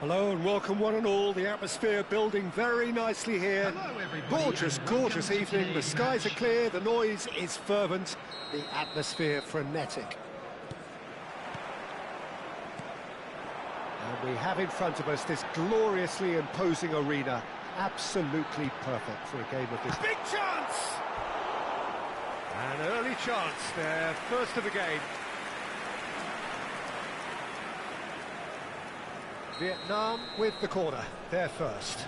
Hello and welcome one and all. The atmosphere building very nicely here. Gorgeous, gorgeous evening. The skies are clear, the noise is fervent, the atmosphere frenetic. And we have in front of us this gloriously imposing arena. Absolutely perfect for a game of this. Big chance! An early chance, their first of the game. Vietnam with the corner, they're first.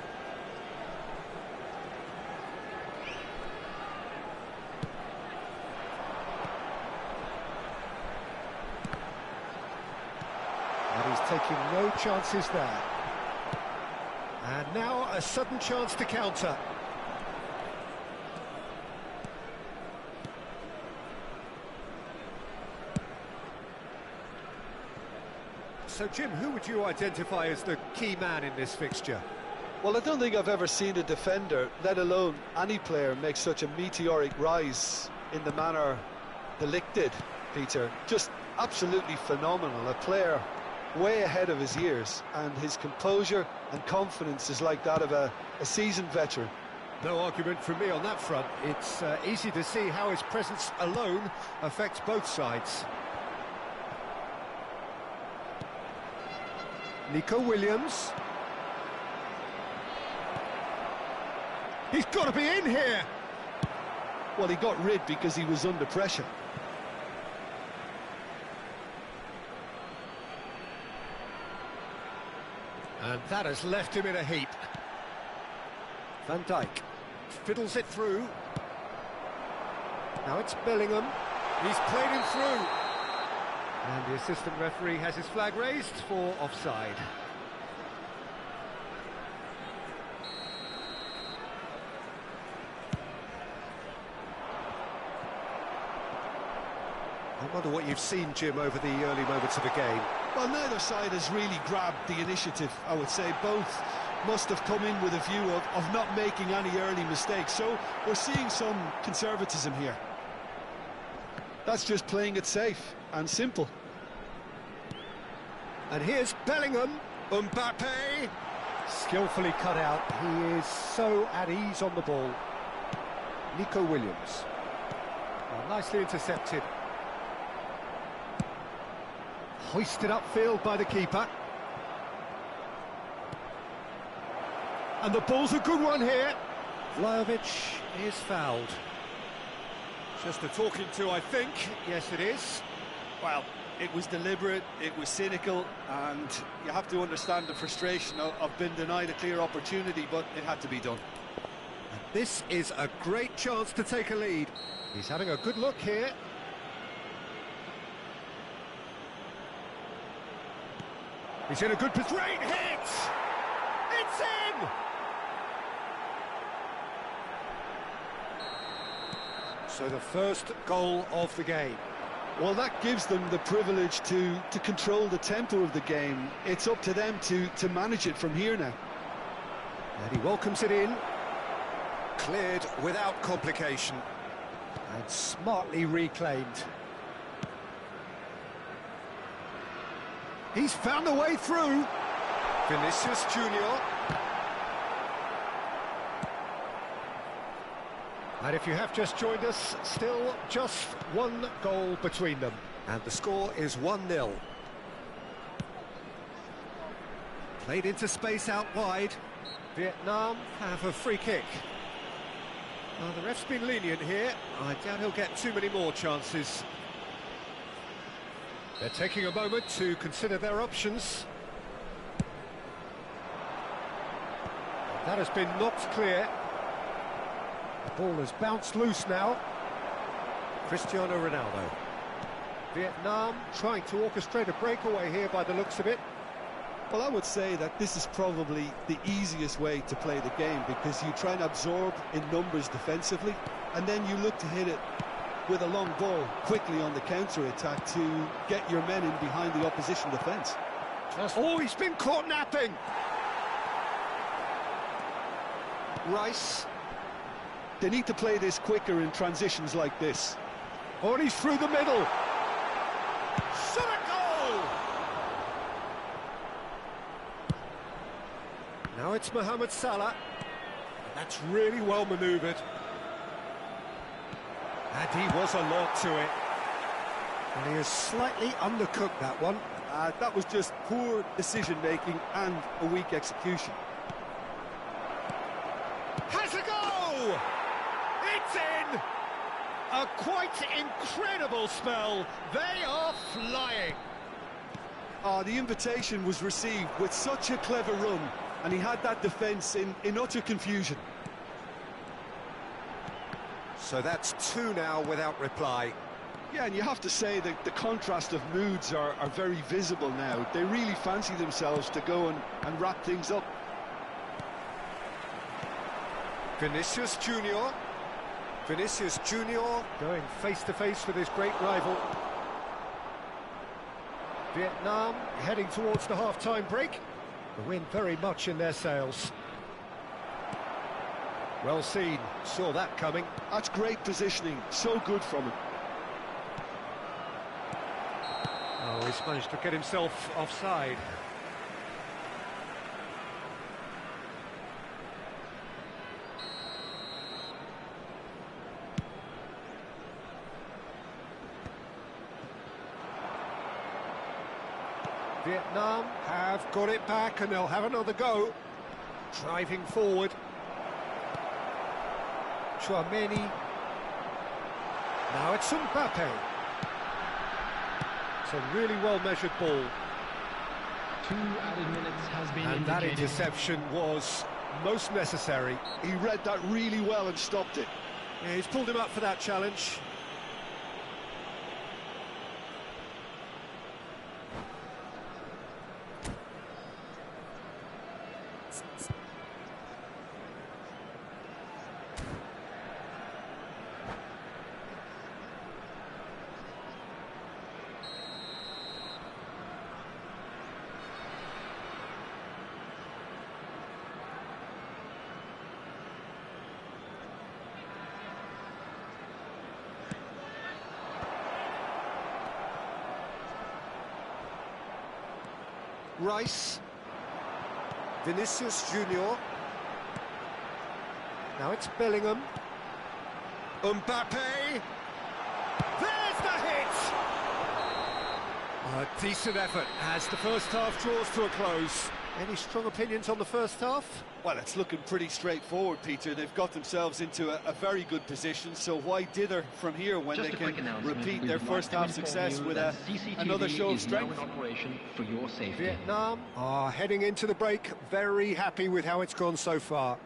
And he's taking no chances there. And now a sudden chance to counter. So, Jim, who would you identify as the key man in this fixture? Well, I don't think I've ever seen a defender, let alone any player, make such a meteoric rise in the manner De Ligt did, Peter. Just absolutely phenomenal. A player way ahead of his years, and his composure and confidence is like that of a seasoned veteran. No argument from me on that front. It's easy to see how his presence alone affects both sides. Nico Williams. He's got to be in here! Well, he got rid because he was under pressure. And that has left him in a heap. Van Dijk fiddles it through. Now it's Bellingham. He's played him through. And the assistant referee has his flag raised for offside. I wonder what you've seen, Jim, over the early moments of the game. Well, neither side has really grabbed the initiative, I would say. Both must have come in with a view of not making any early mistakes. So we're seeing some conservatism here. That's just playing it safe and simple. And here's Bellingham. Mbappe. Skillfully cut out. He is so at ease on the ball. Nico Williams. Well, nicely intercepted. Hoisted upfield by the keeper. And the ball's a good one here. Vlahovic is fouled. Just a talking to, I think. Yes, it is. Well, it was deliberate, it was cynical, and you have to understand the frustration of being denied a clear opportunity, but it had to be done. And this is a great chance to take a lead. He's having a good look here. He's in a good position. Great hit! It's in! So the first goal of the game. Well, that gives them the privilege to control the tempo of the game. It's up to them to manage it from here now. And he welcomes it in. Cleared without complication. And smartly reclaimed. He's found a way through. Vinicius Junior. And if you have just joined us, still just one goal between them. And the score is 1-0. Played into space out wide. Vietnam have a free kick. Well, the ref's been lenient here. I doubt he'll get too many more chances. They're taking a moment to consider their options. That has been knocked clear. The ball has bounced loose now. Cristiano Ronaldo. Vietnam trying to orchestrate a breakaway here by the looks of it. Well, I would say that this is probably the easiest way to play the game, because you try and absorb in numbers defensively, and then you look to hit it with a long ball quickly on the counter-attack to get your men in behind the opposition defence. Oh, he's been caught napping! Rice. They need to play this quicker in transitions like this. Oh, and he's through the middle! Shot a goal! Now it's Mohamed Salah. That's really well manoeuvred. And he was alert to it. And he has slightly undercooked that one. That was just poor decision-making and a weak execution. Has a go! It's in! A quite incredible spell. They are flying. The invitation was received with such a clever run, and he had that defence in utter confusion. So that's two now without reply. Yeah, and you have to say that the contrast of moods are very visible now. They really fancy themselves to go and wrap things up. Vinicius Junior. Vinicius Junior going face-to-face with his great rival. Vietnam heading towards the half-time break. The wind very much in their sails. Well seen, saw that coming. That's great positioning, so good from him. Oh, he's managed to get himself offside. Vietnam have got it back and they'll have another go. Driving forward. Chouameni. Now it's Mbappe. It's a really well-measured ball. 2 added minutes has been And indicated. that interception was most necessary. He read that really well and stopped it. Yeah, he's pulled him up for that challenge. Rice. Vinicius Junior. Now it's Bellingham. Mbappe. There's the hit! A decent effort as the first half draws to a close. Any strong opinions on the first half? Well, it's looking pretty straightforward, Peter. They've got themselves into a very good position, so why dither from here when Just they a quick can announcement. repeat We their would like first to half inform success you with that CCTV another show of is now strength? in operation for your safety. Vietnam are heading into the break, very happy with how it's gone so far.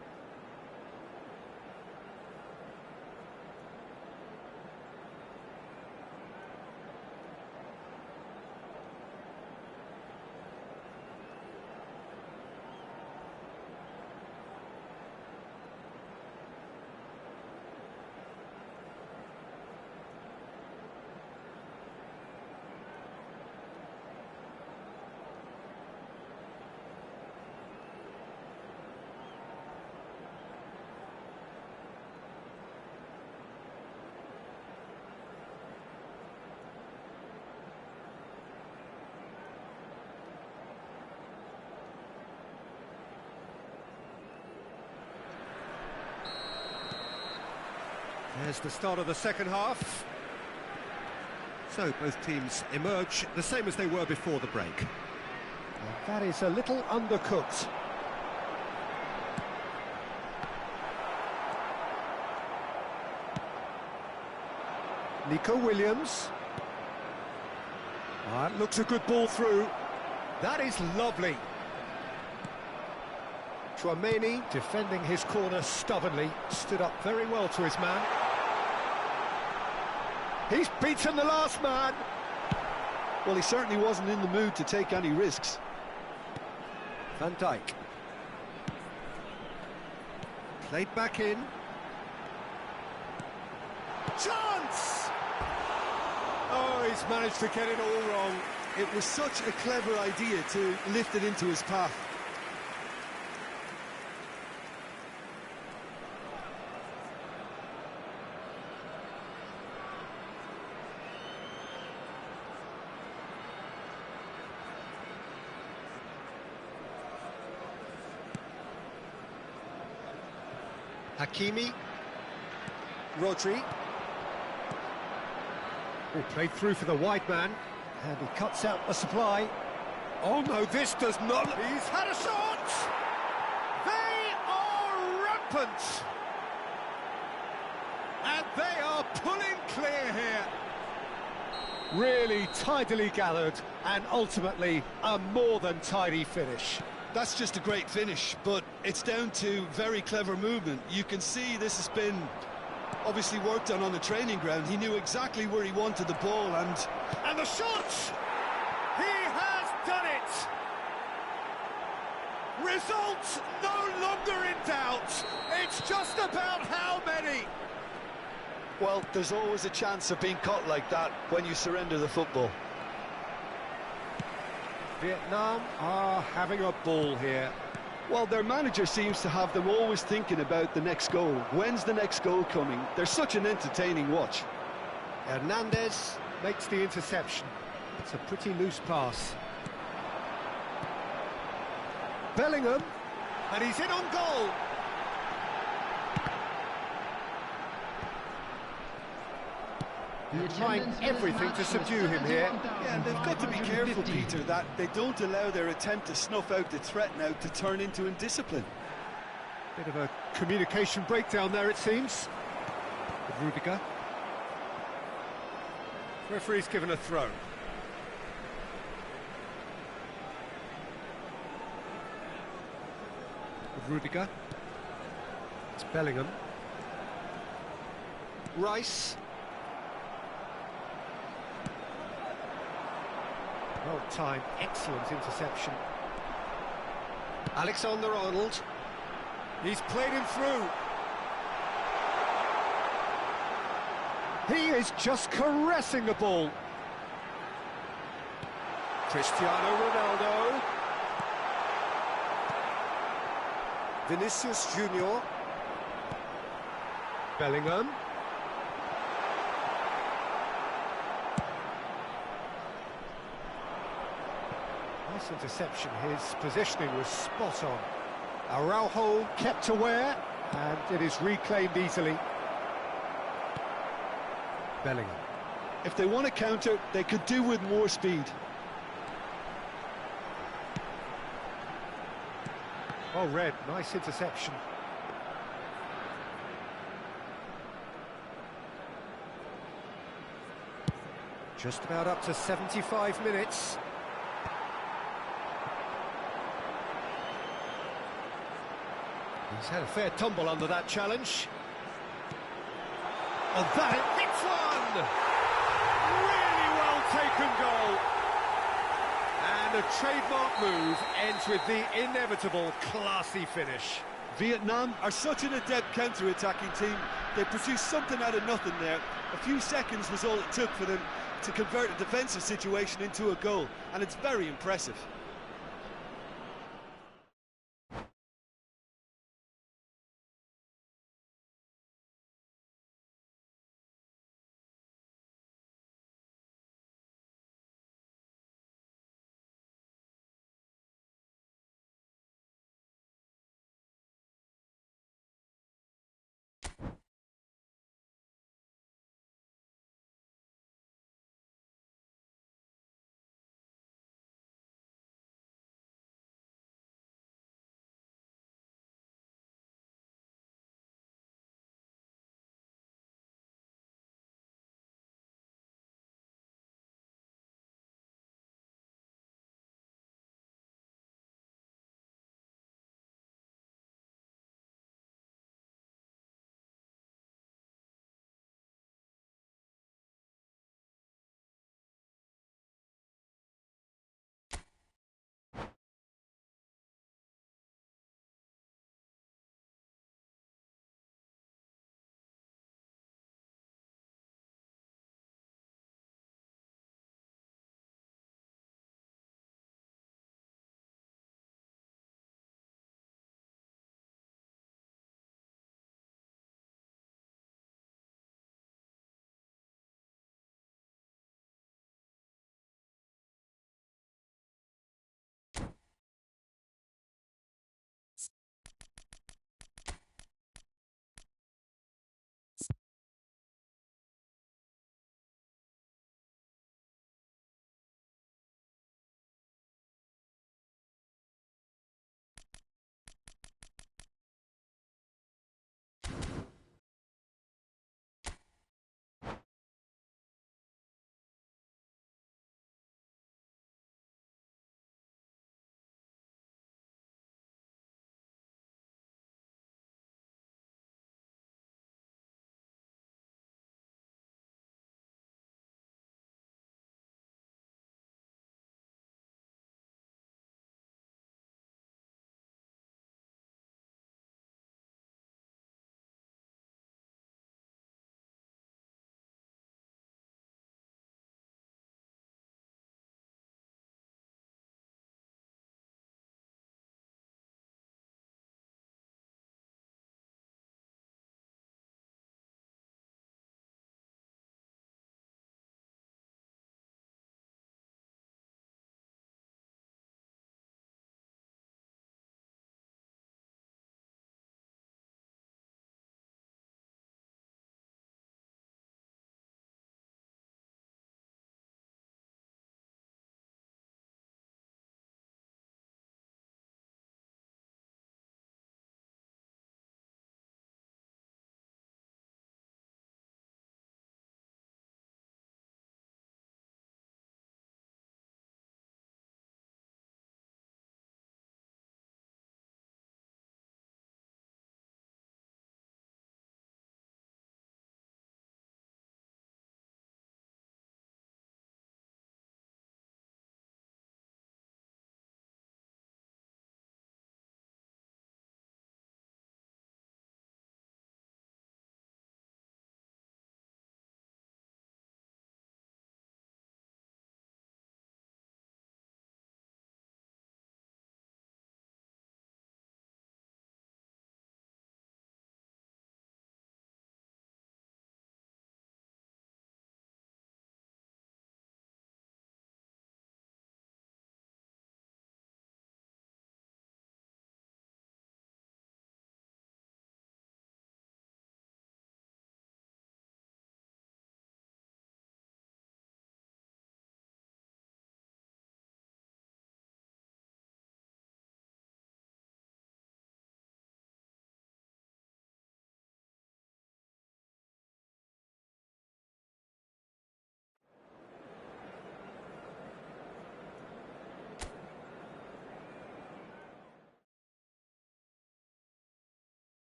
There's the start of the second half. So both teams emerge the same as they were before the break. And that is a little undercooked. Nico Williams. That looks a good ball through. That is lovely. Chouameni, defending his corner stubbornly, stood up very well to his man. He's beaten the last man. Well, he certainly wasn't in the mood to take any risks. Van Dijk. Played back in. Chance! Oh, he's managed to get it all wrong. It was such a clever idea to lift it into his path. Hakimi. Rodri. Oh, played through for the wide man. And he cuts out the supply. Oh no, this does not... He's had a shot! They are rampant! And they are pulling clear here. Really tidily gathered, and ultimately a more than tidy finish. That's just a great finish, but it's down to very clever movement. You can see this has been obviously worked on the training ground. He knew exactly where he wanted the ball, and the shot! He has done it! Result no longer in doubt. It's just about how many. well, there's always a chance of being caught like that when you surrender the football. Vietnam are having a ball here. Well, their manager seems to have them always thinking about the next goal. When's the next goal coming? They're such an entertaining watch. Hernandez makes the interception. It's a pretty loose pass. Bellingham, and he's in on goal. They're trying everything to subdue him here. Yeah, and they've got to be careful, Peter, that they don't allow their attempt to snuff out the threat now to turn into indiscipline. Bit of a communication breakdown there, it seems. With Rudiger. Referee's given a throw. With Rudiger. It's Bellingham. Rice. Well timed, excellent interception. Alexander-Arnold. He's played him through. He is just caressing the ball. Cristiano Ronaldo. Vinicius Junior. Bellingham. Nice interception. His positioning was spot on. Araujo kept aware, and it is reclaimed easily. Bellingham. If they want to counter, they could do with more speed. Well read, nice interception. Just about up to 75 minutes. He's had a fair tumble under that challenge. And that hits one! Really well taken goal. And a trademark move ends with the inevitable classy finish. Vietnam are such an adept counter-attacking team. They produced something out of nothing there. A few seconds was all it took for them to convert a defensive situation into a goal, and it's very impressive.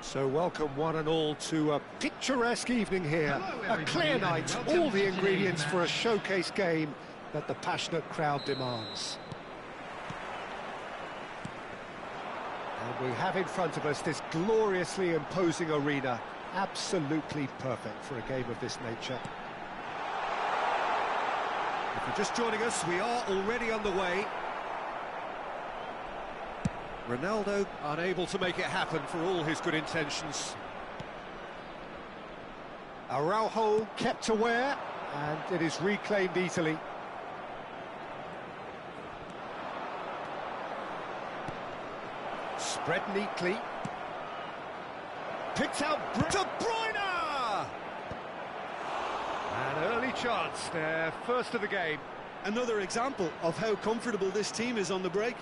So welcome one and all to a picturesque evening here. Hello, A clear everybody, night, and welcome all the to ingredients today's for a match. showcase game that the passionate crowd demands. And we have in front of us this gloriously imposing arena, absolutely perfect for a game of this nature. If you're just joining us, we are already underway. Ronaldo unable to make it happen for all his good intentions. Araujo kept aware, and it is reclaimed easily. Spread neatly. Picked out De Bruyne! An early chance there, first of the game. Another example of how comfortable this team is on the break.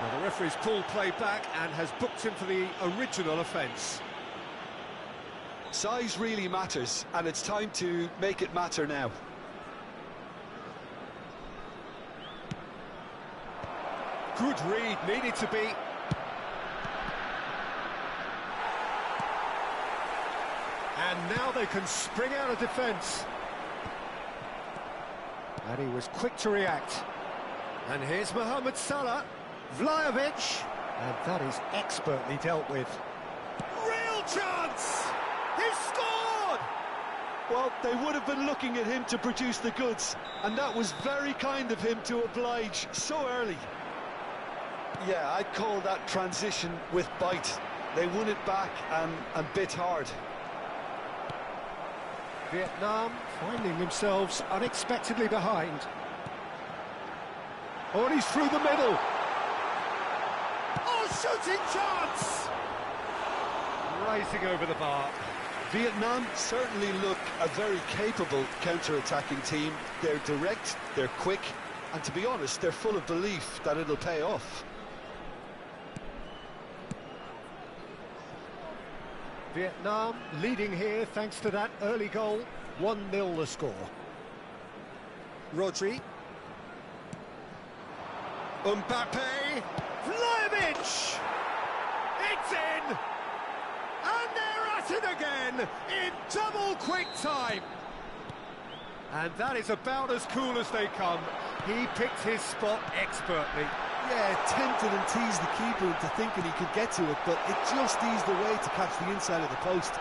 Well, the referee's pulled play back and has booked him for the original offence. Size really matters, and it's time to make it matter now. Good read, needed to be. And now they can spring out of defence. And he was quick to react. And here's Mohamed Salah. Vlahovic. And that is expertly dealt with. Real chance! He scored! Well, they would have been looking at him to produce the goods, and that was very kind of him to oblige so early. Yeah, I'd call that transition with bite. They won it back and bit hard. Vietnam finding themselves unexpectedly behind. Oh, and he's through the middle. Oh, shooting chance! Rising over the bar. Vietnam certainly look a very capable counter-attacking team. They're direct, they're quick, and to be honest, they're full of belief that it'll pay off. Vietnam leading here thanks to that early goal. 1-0 the score. Rodri. Mbappe. Vlahovic! It's in! And they're at it again in double quick time. And that is about as cool as they come. He picked his spot expertly. Yeah, tempted and teased the keeper into thinking he could get to it, but it just eased away to catch the inside of the post.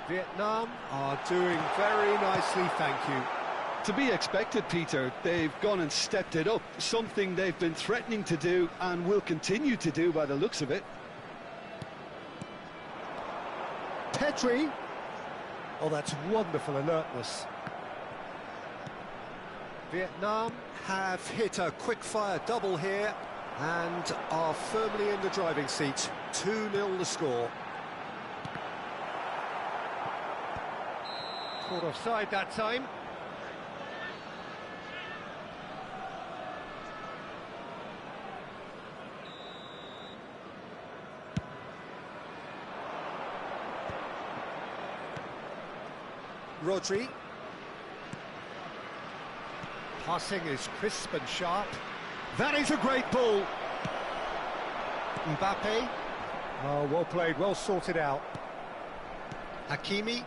Vietnam are doing very nicely, thank you. To be expected, Peter. They've gone and stepped it up, something they've been threatening to do and will continue to do by the looks of it. Pedri. Oh, that's wonderful alertness. Vietnam have hit a quick-fire double here and are firmly in the driving seat. 2-0 the score. Caught offside that time. Rodri. Passing is crisp and sharp. That is a great ball. Mbappe. Oh, well played, well sorted out. Hakimi.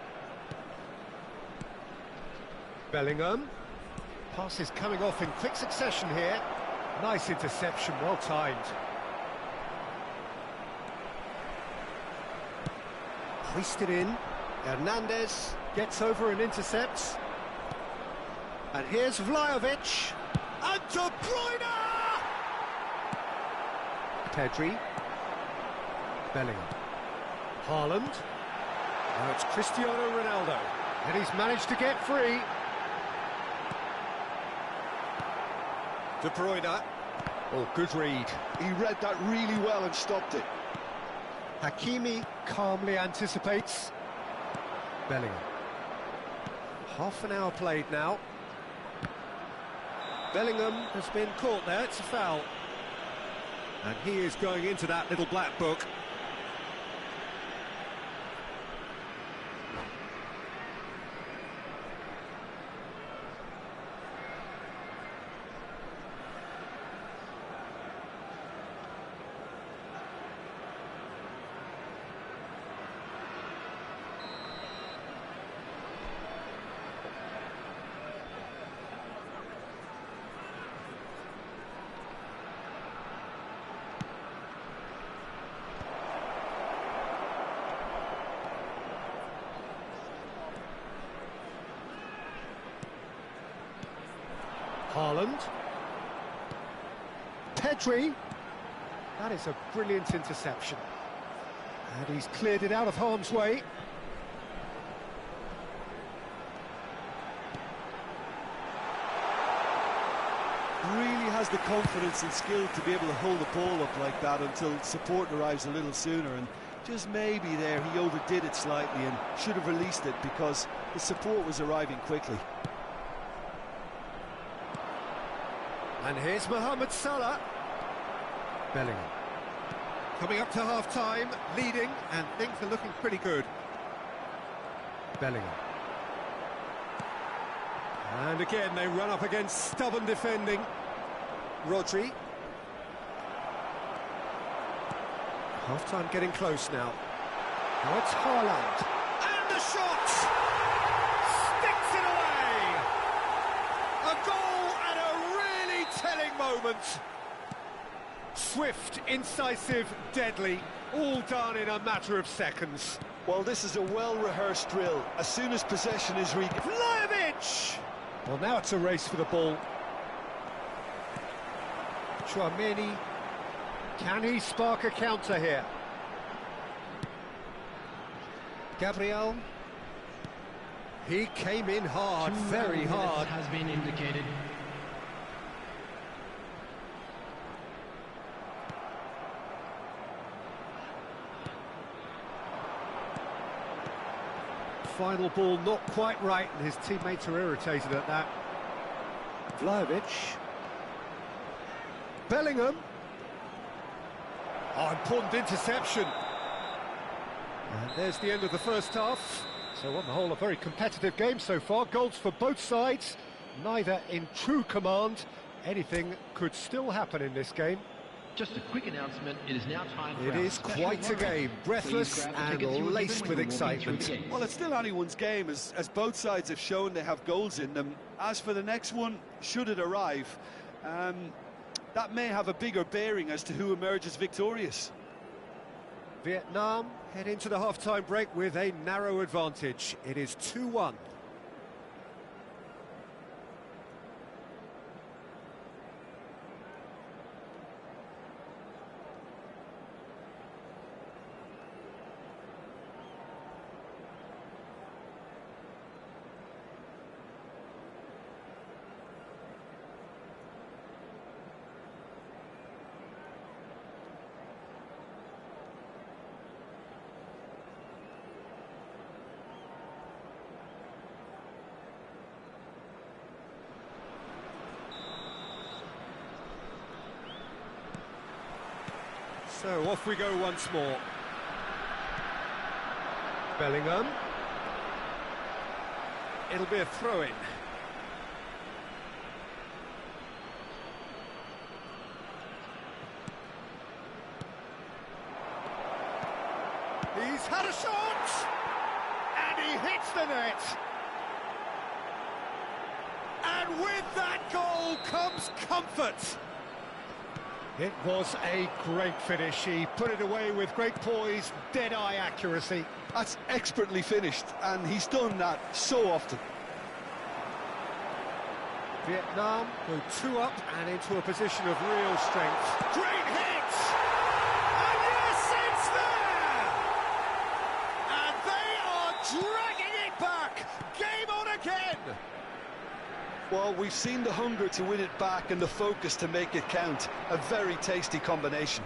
Bellingham. Pass is coming off in quick succession here. Nice interception, well timed. Hoisted in. Hernandez gets over and intercepts. And here's Vlahovic. And De Bruyne! Pedri. Bellingham. Haaland. Now it's Cristiano Ronaldo. And he's managed to get free. De Bruyne. Oh, good read. He read that really well and stopped it. Hakimi calmly anticipates. Bellingham. Half an hour played now. Bellingham has been caught there, it's a foul. And he is going into that little black book. Haaland. Pedri. That is a brilliant interception. And he's cleared it out of harm's way. Really has the confidence and skill to be able to hold the ball up like that until support arrives a little sooner, and just maybe there he overdid it slightly and should have released it because the support was arriving quickly. And here's Mohamed Salah. Bellingham. Coming up to half-time, leading, and things are looking pretty good. Bellingham. And again, they run up against stubborn defending. Rodri. Half-time getting close now. Now it's Haaland. And the shot! Sticks it away! A goal at a really telling moment. Swift, incisive, deadly, all done in a matter of seconds. Well, this is a well-rehearsed drill. As soon as possession is regained... Vlahovic! Well, now it's a race for the ball. Tchouaméni. Can he spark a counter here? Gabriel. He came in hard, very hard. Has been indicated. Final ball not quite right, and his teammates are irritated at that. Vlahovic. Bellingham. Oh, important interception. And there's the end of the first half. So on the whole, a very competitive game so far. Goals for both sides, neither in true command. Anything could still happen in this game. Just a quick announcement, it is now time for It is quite a game, breathless and laced with excitement. Well, it's still anyone's game, as both sides have shown they have goals in them. As for the next one, should it arrive, that may have a bigger bearing as to who emerges victorious. Vietnam head into the half-time break with a narrow advantage. It is 2-1. So off we go once more. Bellingham. It'll be a throw-in. He's had a shot! And he hits the net! And with that goal comes comfort! It was a great finish. He put it away with great poise, dead-eye accuracy. That's expertly finished, and he's done that so often. Vietnam go 2 up and into a position of real strength. Great hit! And yes, it's there! And they are dragging it back! Game on again! Well, we've seen the hunger to win it back and the focus to make it count. A very tasty combination.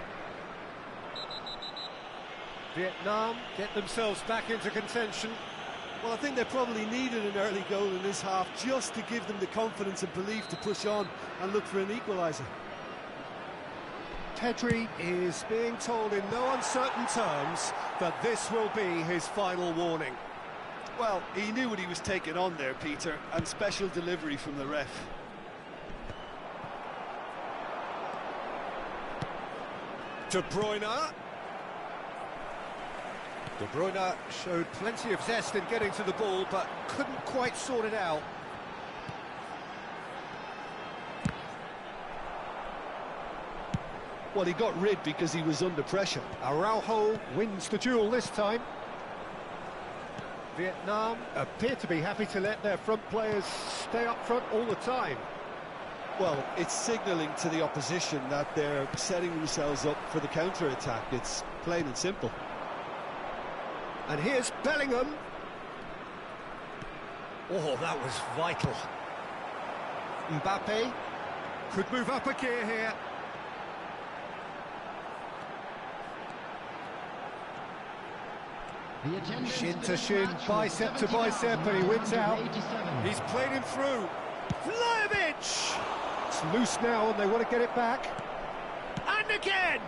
Vietnam get themselves back into contention. Well, I think they probably needed an early goal in this half just to give them the confidence and belief to push on and look for an equaliser. Pedri is being told in no uncertain terms that this will be his final warning. Well, he knew what he was taking on there, Peter, and special delivery from the ref. De Bruyne. De Bruyne showed plenty of zest in getting to the ball, but couldn't quite sort it out. Well, he got rid because he was under pressure. Araujo wins the duel this time. Vietnam appear to be happy to let their front players stay up front all the time. Well, it's signalling to the opposition that they're setting themselves up for the counter-attack. It's plain and simple. And here's Bellingham. Oh, that was vital. Mbappe could move up a gear here. Shin to shin, bicep to bicep, and he wins out. He's played him through. Vlahovic! It's loose now, and they want to get it back. And again!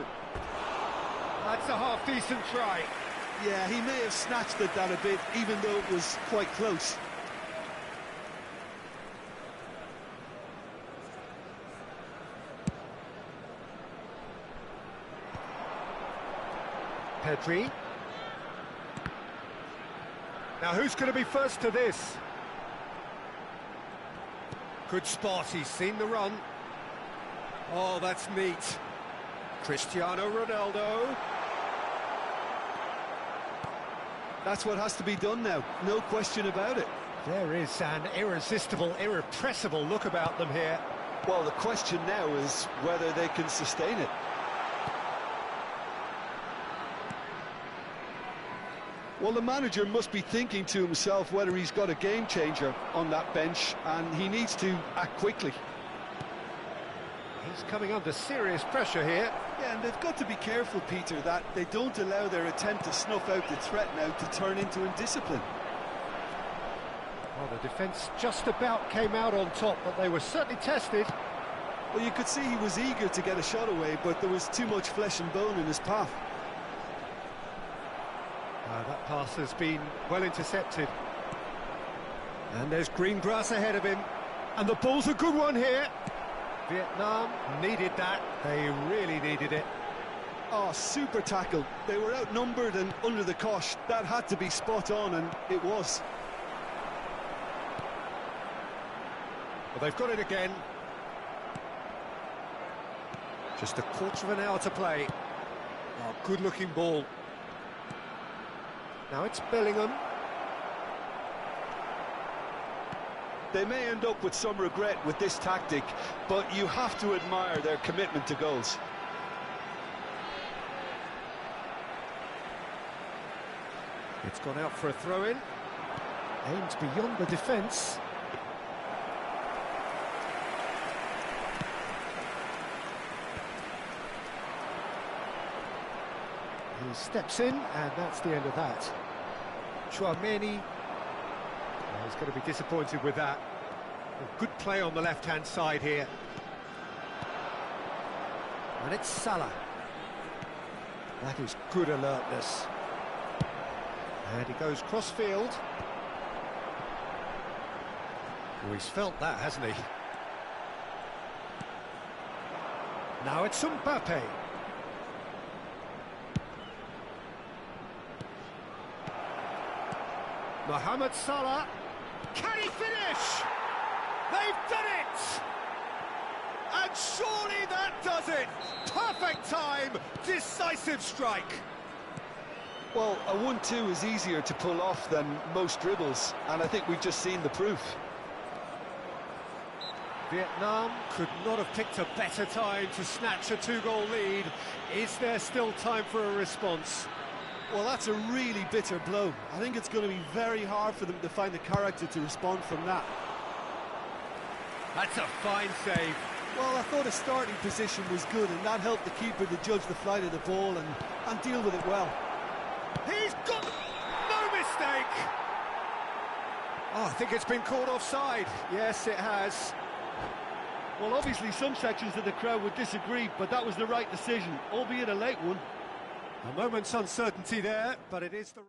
That's a half-decent try. Yeah, he may have snatched at that a bit, even though it was quite close. Pedri. Now who's going to be first to this? Good spot, he's seen the run. Oh, that's neat. Cristiano Ronaldo. That's what has to be done now, no question about it. There is an irresistible, irrepressible look about them here. Well, the question now is whether they can sustain it. Well, the manager must be thinking to himself whether he's got a game changer on that bench, and he needs to act quickly. He's coming under serious pressure here. Yeah, and they've got to be careful, Peter, that they don't allow their attempt to snuff out the threat now to turn into indiscipline. Well, the defence just about came out on top, but they were certainly tested. Well, you could see he was eager to get a shot away, but there was too much flesh and bone in his path. That pass has been well intercepted. And there's green grass ahead of him. And the ball's a good one here. Vietnam needed that. They really needed it. Oh, super tackle. They were outnumbered and under the cosh. That had to be spot on, and it was. Well, they've got it again. Just a quarter of an hour to play. Oh, good-looking ball. Now it's Bellingham. They may end up with some regret with this tactic, but you have to admire their commitment to goals. It's gone out for a throw-in. Aimed beyond the defence. He steps in, and that's the end of that. Tchouameni. He's going to be disappointed with that. Good play on the left-hand side here. And it's Salah. That is good alertness. And he goes cross-field. Oh, he's felt that, hasn't he? Now it's Mbappe. Mohamed Salah. Can he finish? They've done it! And surely that does it! Perfect time, decisive strike. Well, a 1-2 is easier to pull off than most dribbles, and I think we've just seen the proof. Vietnam could not have picked a better time to snatch a two-goal lead. Is there still time for a response? Well, that's a really bitter blow. I think it's going to be very hard for them to find the character to respond from that. That's a fine save. Well, I thought his starting position was good, and that helped the keeper to judge the flight of the ball and deal with it well. He's got no mistake. Oh, I think it's been called offside. Yes, it has. Well, obviously some sections of the crowd would disagree, but that was the right decision, albeit a late one. A moment's uncertainty there, but it is the...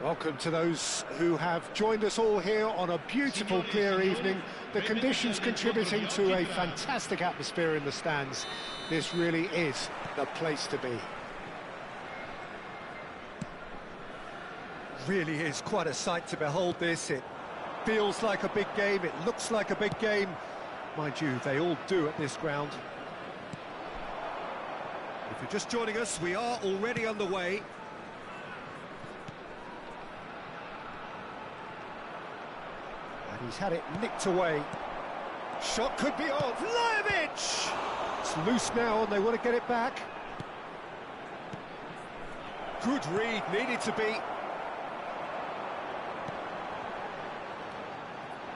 Welcome to those who have joined us all here on a beautiful, clear evening. The conditions contributing to a fantastic atmosphere in the stands. This really is the place to be. Really is quite a sight to behold this. It feels like a big game, it looks like a big game. Mind you, they all do at this ground. If you're just joining us, we are already underway. And he's had it nicked away. Shot could be on. Vlahovic! It's loose now and they want to get it back. Good read, needed to be.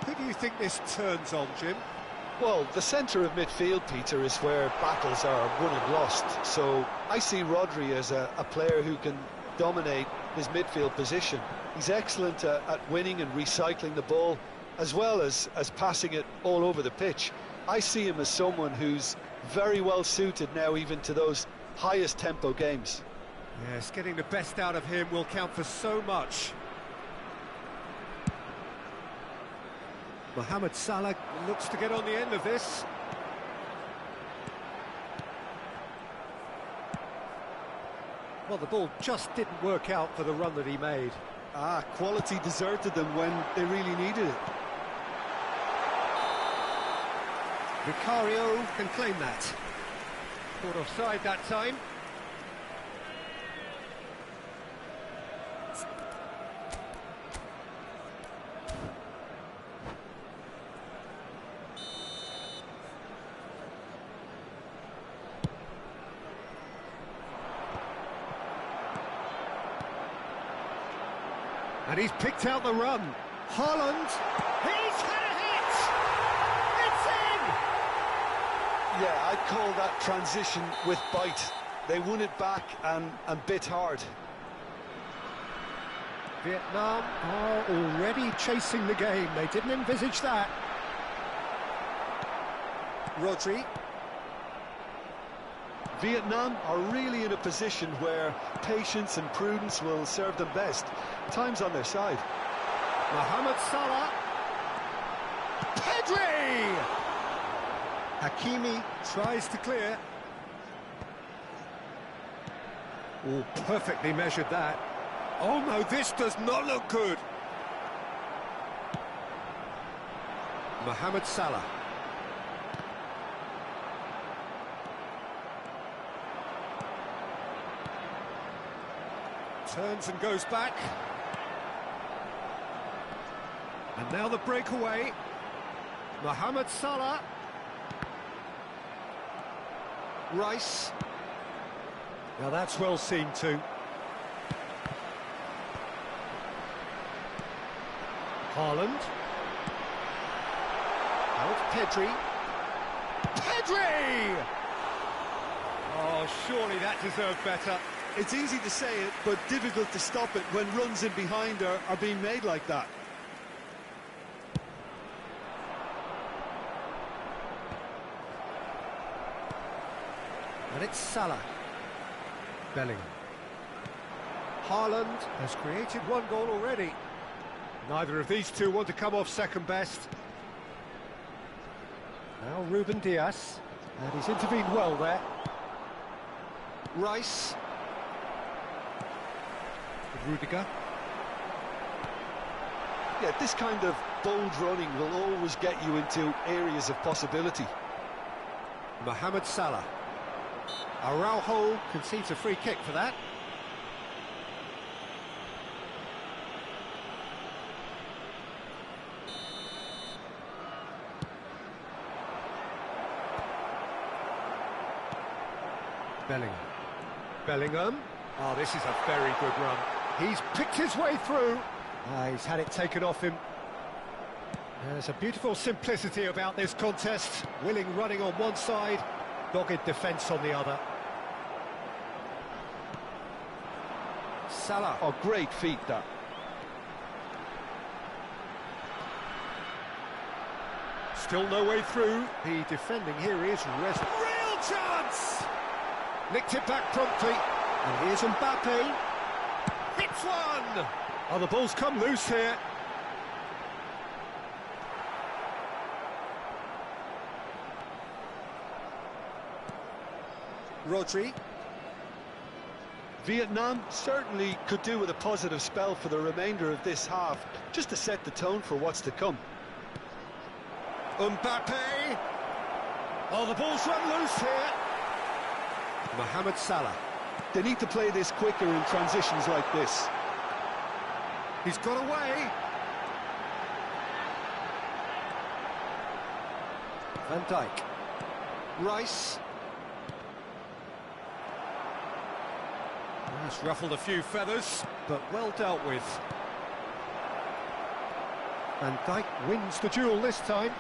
Who do you think this turns on, Jim? Well, the centre of midfield, Peter, is where battles are won and lost. So I see Rodri as a player who can dominate his midfield position. He's excellent at winning and recycling the ball, as well as passing it all over the pitch. I see him as someone who's very well suited now even to those highest tempo games. Yes, getting the best out of him will count for so much. Mohamed Salah looks to get on the end of this. Well, the ball just didn't work out for the run that he made. Quality deserted them when they really needed it. Vicario can claim that. Caught offside that time. And he's picked out the run. Haaland, he's had a hit! It's in! Yeah, I'd call that transition with bite. They won it back and bit hard. Vietnam are already chasing the game. They didn't envisage that. Rodri. Vietnam are really in a position where patience and prudence will serve them best. Time's on their side. Mohamed Salah. Pedri! Hakimi tries to clear. Oh, perfectly measured that. Oh no, this does not look good. Mohamed Salah. Turns and goes back. And now the breakaway. Mohamed Salah. Rice. Now that's well seen too. Haaland. Out Pedri. Pedri! Oh, surely that deserved better. It's easy to say it, but difficult to stop it when runs in behind are being made like that. And it's Salah. Bellingham. Haaland has created one goal already. Neither of these two want to come off second best. Now Ruben Dias. And he's intervened well there. Rice. Rudiger. Yeah, this kind of bold running will always get you into areas of possibility. Mohamed Salah. Araujo concedes a free kick for that. Bellingham. Oh, this is a very good run. He's picked his way through. He's had it taken off him. There's a beautiful simplicity about this contest. Willing running on one side, dogged defence on the other. Salah. Oh, great feat, that. Still no way through. The defending here is real chance! Nicked it back promptly. And here's Mbappe. Hits one! Oh, the ball's come loose here. Rodri. Vietnam certainly could do with a positive spell for the remainder of this half, just to set the tone for what's to come. Mbappe. Oh, the ball's run loose here. Mohamed Salah. They need to play this quicker in transitions like this. He's got away. Van Dijk. Rice. That's ruffled a few feathers, but well dealt with. Van Dijk wins the duel this time.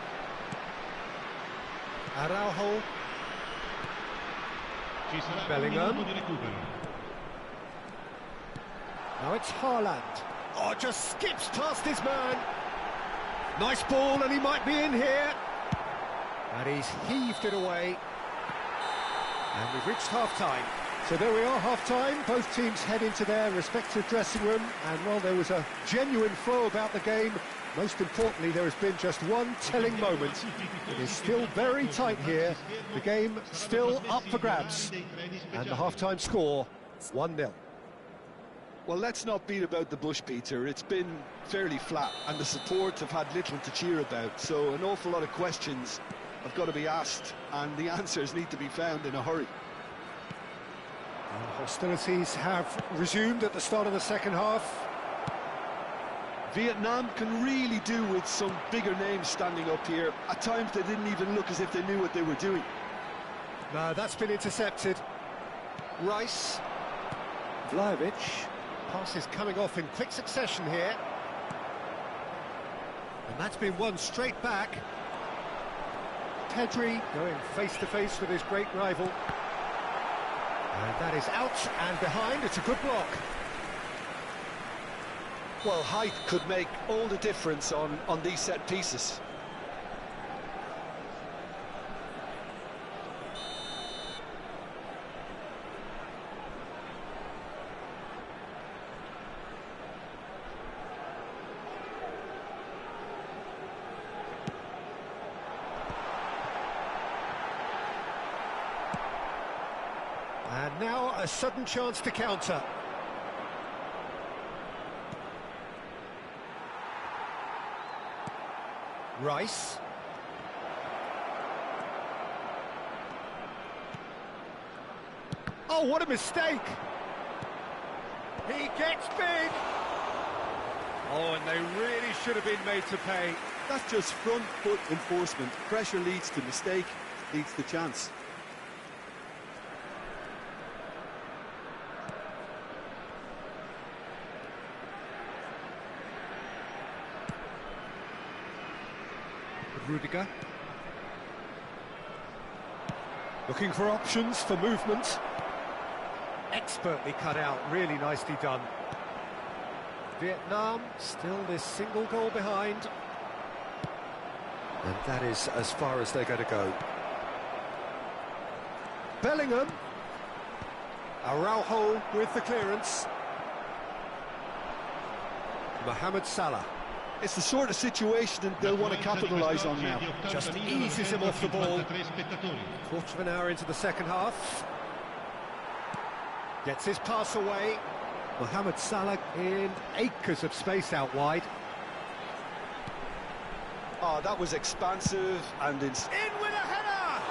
Araujo. Bellingham. Now it's Haaland. Oh, just skips past his man. Nice ball, and he might be in here. And he's heaved it away. And we've reached half-time. So there we are, half-time. Both teams head into their respective dressing room. And, well, there was a genuine flow about the game. Most importantly, there has been just one telling moment. It is still very tight here. The game still up for grabs. And the half-time score, 1-0. Well, let's not beat about the bush, Peter. It's been fairly flat, and the support have had little to cheer about. So an awful lot of questions have got to be asked, and the answers need to be found in a hurry. And hostilities have resumed at the start of the second half. Vietnam can really do with some bigger names standing up here. At times they didn't even look as if they knew what they were doing. No, that's been intercepted. Rice. Vlahovic. Passes coming off in quick succession here. And that's been won straight back. Pedri going face-to-face with his great rival. And that is out and behind. It's a good block. Well, height could make all the difference on these set pieces. And now a sudden chance to counter. Rice. Oh, what a mistake! He gets big! Oh, and they really should have been made to pay. That's just front foot enforcement. Pressure leads to mistake, leads to chance. Rudiger. Looking for options for movement. Expertly cut out, really nicely done. Vietnam still this single goal behind. And that is as far as they're going to go. Bellingham. Araujo with the clearance. Mohamed Salah. It's the sort of situation that they'll want to capitalise on now. Just eases him off the ball. Quarter of an hour into the second half. Gets his pass away. Mohamed Salah in acres of space out wide. Oh, that was expansive and In with a header!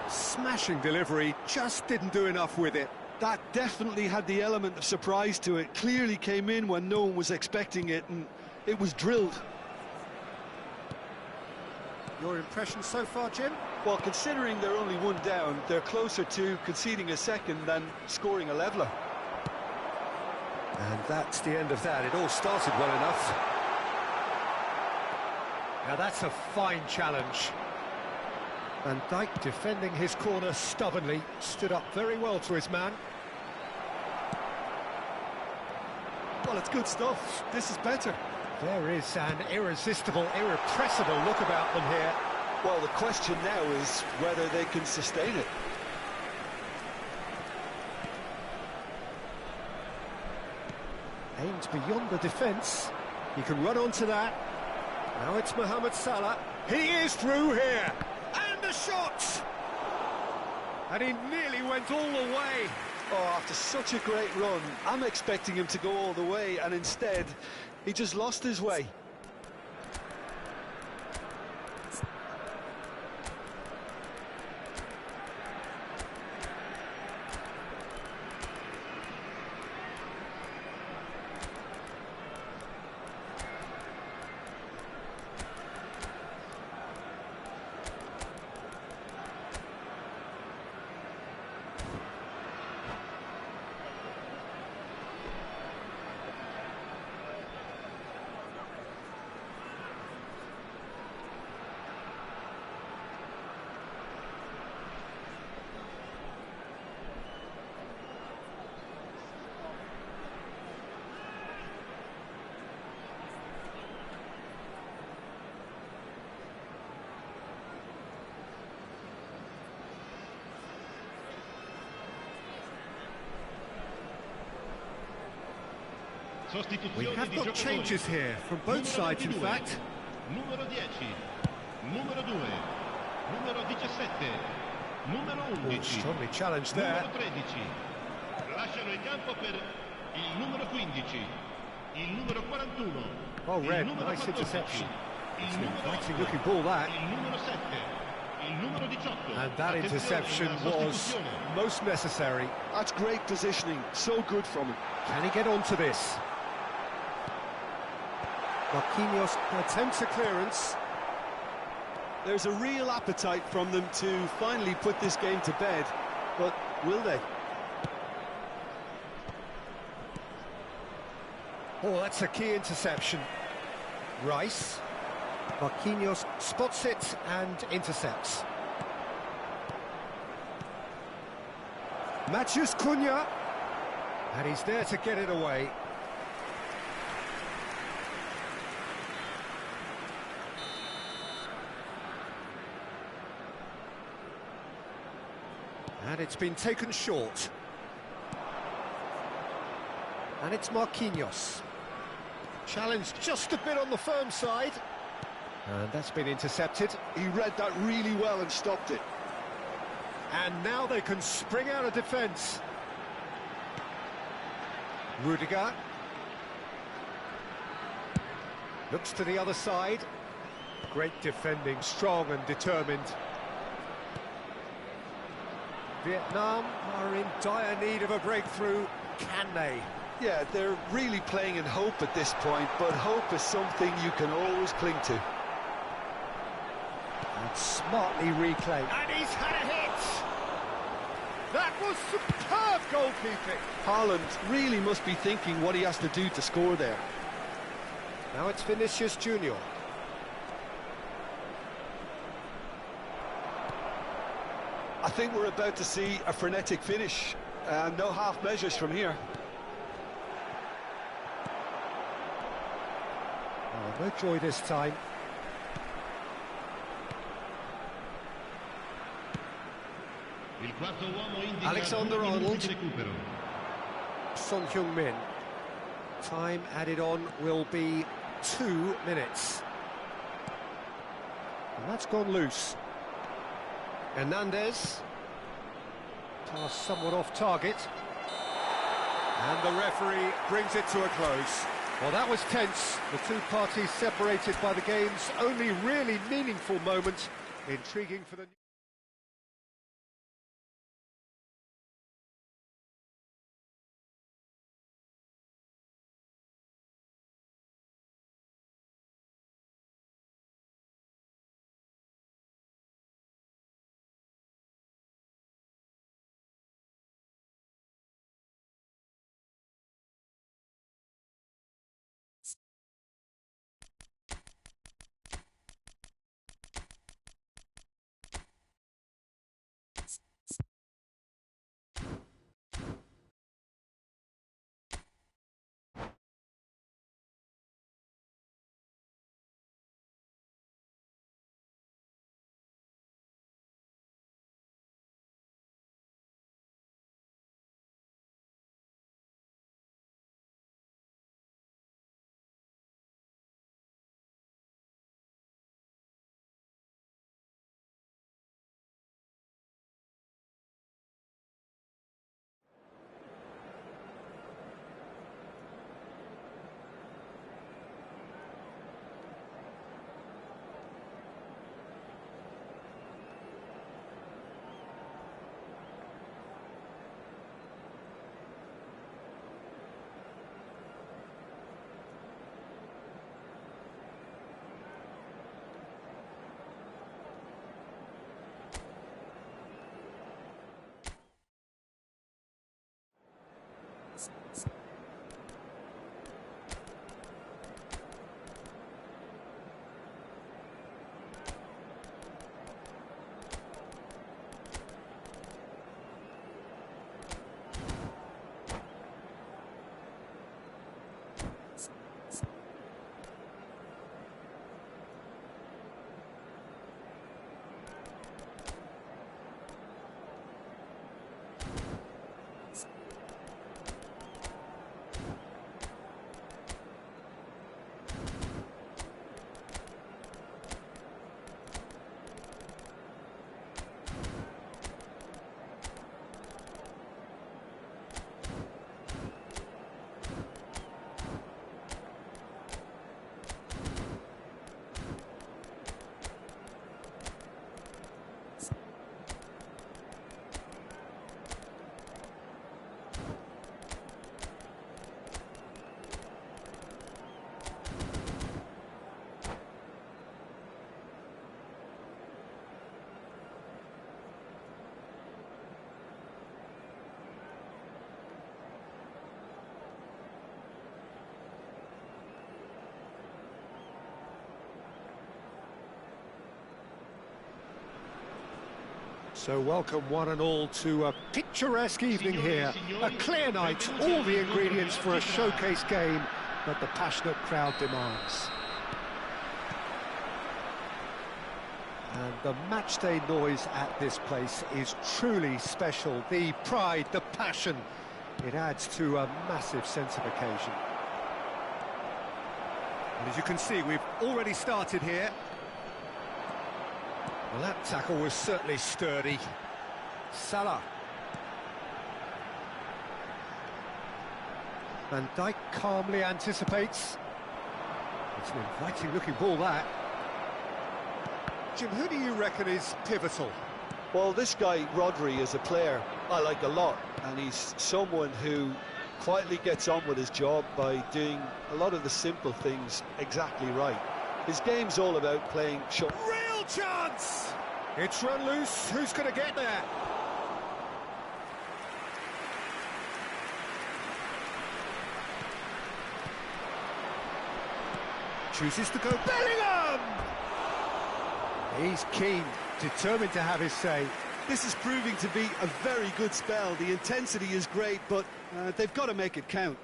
Smashing delivery, just didn't do enough with it. that definitely had the element of surprise to it. Clearly came in when no one was expecting it, and it was drilled. Your impression so far, Jim? Well, considering they're only one down, they're closer to conceding a second than scoring a leveller. And that's the end of that. It all started well enough. Now that's a fine challenge. Van Dijk defending his corner stubbornly, stood up very well to his man. Well, it's good stuff. This is better. There is an irresistible, irrepressible look about them here. Well, the question now is whether they can sustain it. Aiming and beyond the defence. He can run onto that. Now it's Mohamed Salah. He is through here. And a shot! And he nearly went all the way. Oh, after such a great run, I'm expecting him to go all the way, and instead, he just lost his way. We have got changes here from both sides, in fact. Numero 10, numero 2, numero 17, numero 11. Strongly challenged there. Numero 13. Lasciano il campo per il numero 15, il numero 41. Oh, il Red, numero nice 14, interception. il It's an numero inviting 8, looking ball, that. il numero 7, il numero 18. And that Attenzione, interception la was sostituzione. most necessary. That's great positioning, so good from him. Can he get onto this? Marquinhos attempts a clearance. There's a real appetite from them to finally put this game to bed, but will they? Oh, that's a key interception. Rice. Marquinhos spots it and intercepts. Matheus Cunha. And he's there to get it away. And it's been taken short. And it's Marquinhos. Challenged just a bit on the firm side. And that's been intercepted. He read that really well and stopped it. And now they can spring out of defence. Rudiger. Looks to the other side. Great defending, strong and determined. Vietnam are in dire need of a breakthrough. Can they? Yeah, they're really playing in hope at this point, but hope is something you can always cling to. And smartly reclaimed. And he's had a hit! That was superb goalkeeping! Haaland really must be thinking what he has to do to score there. Now it's Vinicius Junior. I think we're about to see a frenetic finish, and no half measures from here. Oh, no joy this time. Il quarto uomo indica Alexander-Arnold. di recupero. Son Heung-min. Time added on will be 2 minutes. And that's gone loose. Hernandez. Pass somewhat off target. And the referee brings it to a close. Well, that was tense. The two parties separated by the game's only really meaningful moment. Intriguing for the... So welcome one and all to a picturesque evening here. A clear night, all the ingredients for a showcase game that the passionate crowd demands. And the matchday noise at this place is truly special. The pride, the passion, it adds to a massive sense of occasion. And as you can see, we've already started here. Well, that tackle was certainly sturdy. Salah. Van Dijk calmly anticipates. It's an inviting looking ball, that. Jim, who do you reckon is pivotal? Well, this guy, Rodri, is a player I like a lot, and he's someone who quietly gets on with his job by doing a lot of the simple things exactly right. His game's all about playing short. Real chance! It's run loose. Who's going to get there? Chooses to go Bellingham! He's keen, determined to have his say. This is proving to be a very good spell. The intensity is great, but they've got to make it count.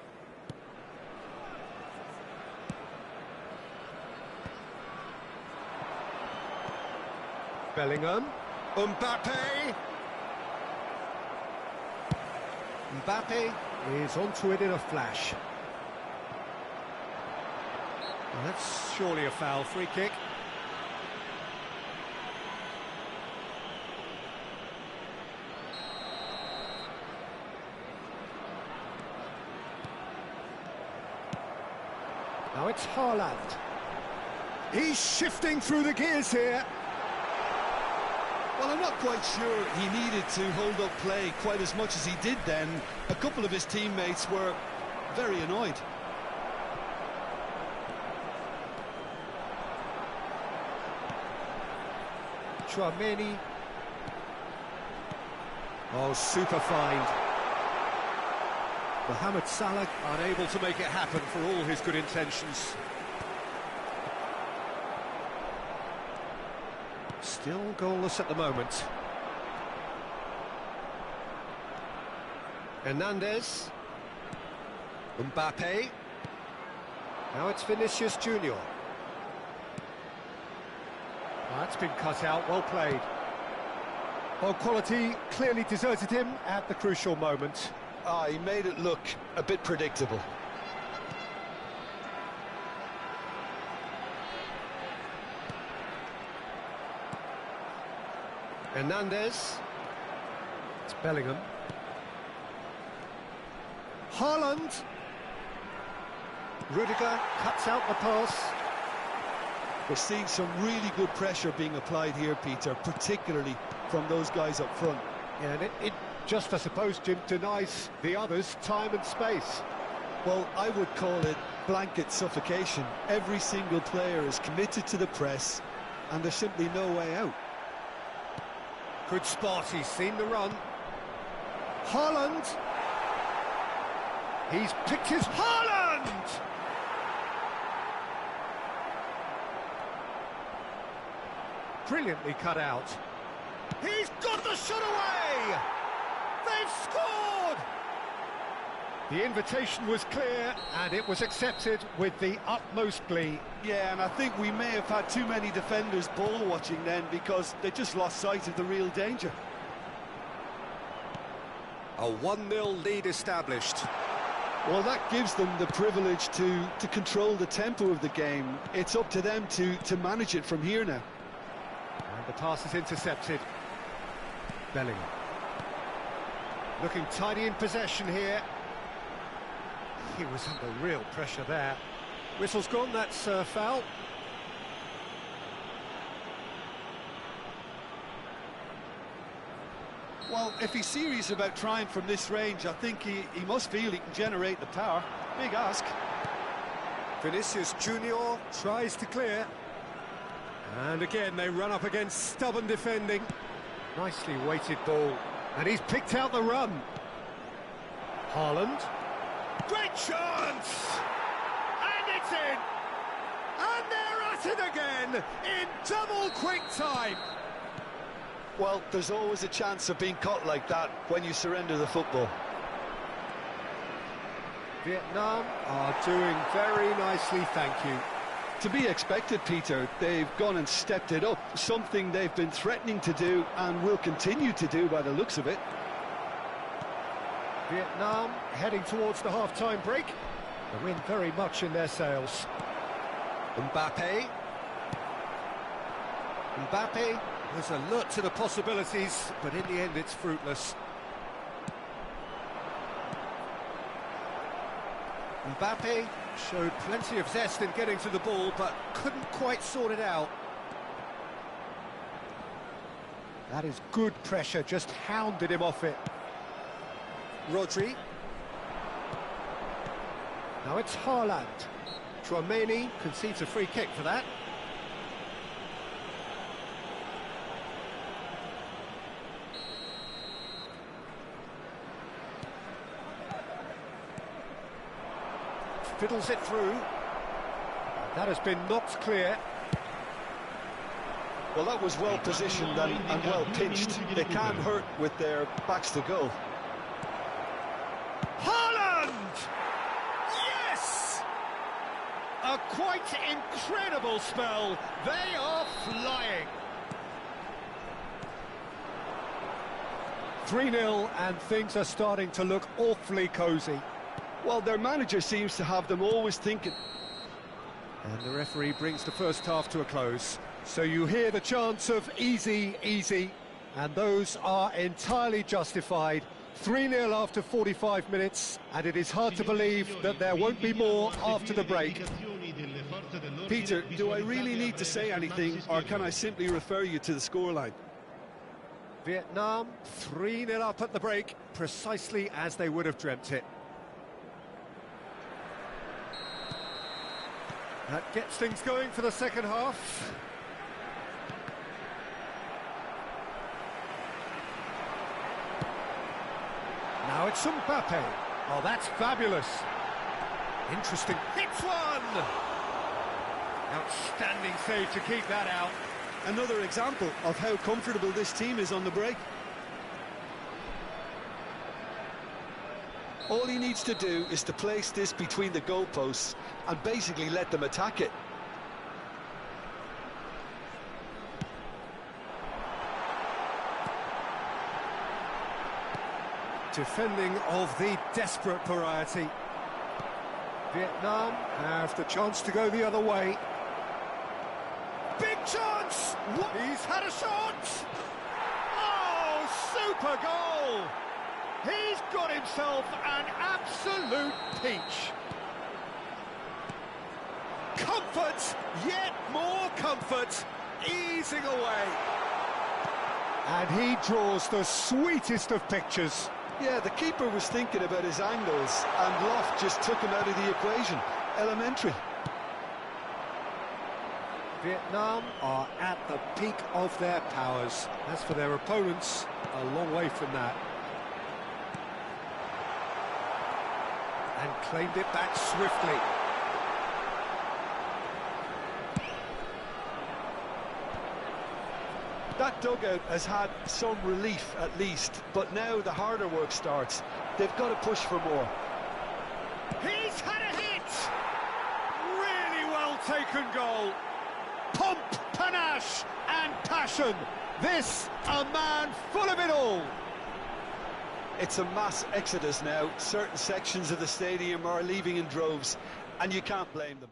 Bellingham. Mbappe. Mbappe is onto it in a flash. Well, that's surely a foul. Free kick. Now it's Haaland. He's shifting through the gears here. Well, I'm not quite sure he needed to hold up play quite as much as he did then. A couple of his teammates were very annoyed. Tchouameni. Oh, super find. Mohamed Salah unable to make it happen for all his good intentions. Still goalless at the moment. Hernandez. Mbappe. Now it's Vinicius Junior. That's been cut out, well played. Well, quality clearly deserted him at the crucial moment. He made it look a bit predictable. Hernandez. It's Bellingham. Haaland. Rudiger cuts out the pass. We're seeing some really good pressure being applied here, Peter, particularly from those guys up front. Yeah, and it just, I suppose, Jim, denies the others time and space. Well, I would call it blanket suffocation. Every single player is committed to the press, and there's simply no way out. Good spot, he's seen the run. Haaland. He's picked his Haaland! Brilliantly cut out. He's got the shot away! They've scored! The invitation was clear, and it was accepted with the utmost glee. Yeah, and I think we may have had too many defenders ball watching then because they just lost sight of the real danger. A 1-0 lead established. Well, that gives them the privilege to control the tempo of the game. It's up to them to manage it from here now. And the pass is intercepted. Bellingham. Looking tidy in possession here. He was under real pressure there. Whistle's gone, that's foul. Well, if he's serious about trying from this range, I think he must feel he can generate the power. Big ask. Vinicius Junior tries to clear. And again, they run up against stubborn defending. Nicely weighted ball. And he's picked out the run. Haaland. Great chance! And it's in! And they're at it again, in double quick time! Well, there's always a chance of being caught like that when you surrender the football. Vietnam are doing very nicely, thank you. To be expected, Peter. They've gone and stepped it up, something they've been threatening to do and will continue to do by the looks of it. Vietnam heading towards the half-time break. The wind very much in their sails. Mbappe. Mbappe was alert to the possibilities, but in the end it's fruitless. Mbappe showed plenty of zest in getting to the ball, but couldn't quite sort it out. That is good pressure, just hounded him off it. Rodri. Now it's Haaland. Tchouaméni concedes a free kick for that. Fiddles it through. That has been knocked clear. Well, that was well positioned and well pitched. They can't hurt with their backs to goal. Haaland! Yes! A quite incredible spell. They are flying. 3-0 and things are starting to look awfully cosy. Well, their manager seems to have them always thinking. And the referee brings the first half to a close. So you hear the chants of easy, easy, and those are entirely justified. 3-0 after 45 minutes, and it is hard to believe that there won't be more after the break. Peter, do I really need to say anything, or can I simply refer you to the scoreline? Vietnam 3-0 up at the break, precisely as they would have dreamt it. That gets things going for the second half. Now it's Mbappe. Oh, that's fabulous. Interesting. Hits one! Outstanding save to keep that out. Another example of how comfortable this team is on the break. All he needs to do is to place this between the goalposts and basically let them attack it. Defending of the desperate variety. Vietnam have the chance to go the other way. Big chance! He's had a shot! Oh, super goal! He's got himself an absolute peach. Comfort, yet more comfort, easing away. And he draws the sweetest of pictures. Yeah, the keeper was thinking about his angles, and Loft just took him out of the equation. Elementary. Vietnam are at the peak of their powers. As for their opponents, a long way from that. and claimed it back swiftly. That dugout has had some relief at least, but now the harder work starts. They've got to push for more. He's had a hit! Really well taken goal. Pomp, panache and passion. This, a man full of it all. It's a mass exodus now. Certain sections of the stadium are leaving in droves, and you can't blame them.